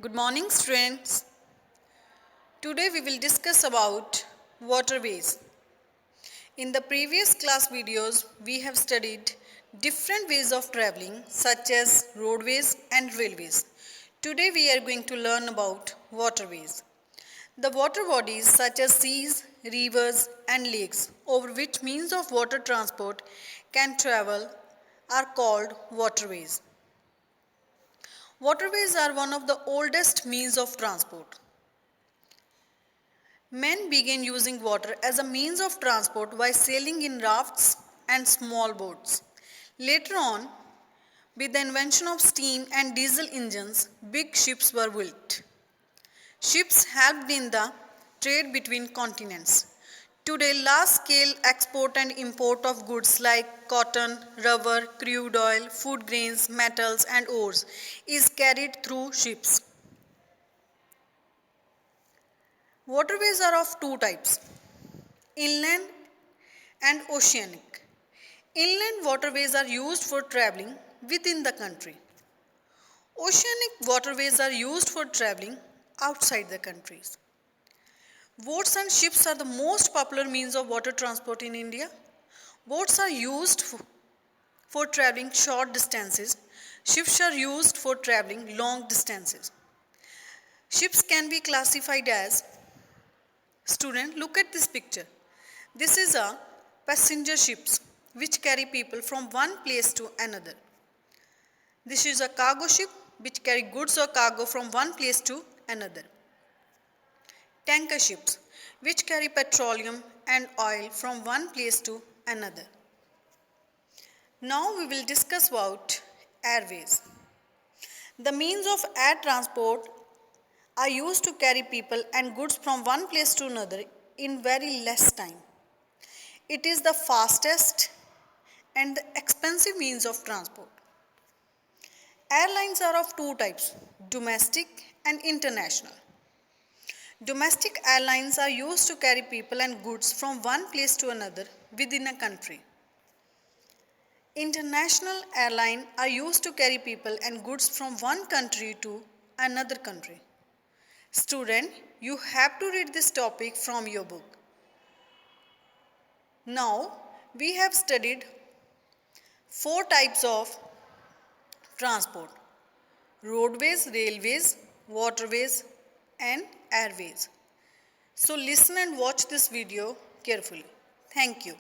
Good morning, students. Today we will discuss about waterways. In the previous class videos, we have studied different ways of traveling such as roadways and railways. Today we are going to learn about waterways. The water bodies such as seas, rivers and lakes over which means of water transport can travel are called waterways. Waterways are one of the oldest means of transport. Men began using water as a means of transport by sailing in rafts and small boats. Later on, with the invention of steam and diesel engines, big ships were built. Ships helped in the trade between continents. Today, large-scale export and import of goods like cotton, rubber, crude oil, food grains, metals and ores is carried through ships. Waterways are of two types, inland and oceanic. Inland waterways are used for traveling within the country. Oceanic waterways are used for traveling outside the countries. Boats and ships are the most popular means of water transport in India. Boats are used for traveling short distances. Ships are used for traveling long distances. Ships can be classified as, student, look at this picture. This is a passenger ships which carry people from one place to another. This is a cargo ship which carry goods or cargo from one place to another. Tanker ships which carry petroleum and oil from one place to another. Now we will discuss about airways. The means of air transport are used to carry people and goods from one place to another in very less time. It is the fastest and the expensive means of transport. Airlines are of two types, domestic and international. Domestic airlines are used to carry people and goods from one place to another within a country. International airlines are used to carry people and goods from one country to another country. Student, you have to read this topic from your book. Now, we have studied four types of transport: roadways, railways, waterways and airways. So listen and watch this video carefully. Thank you.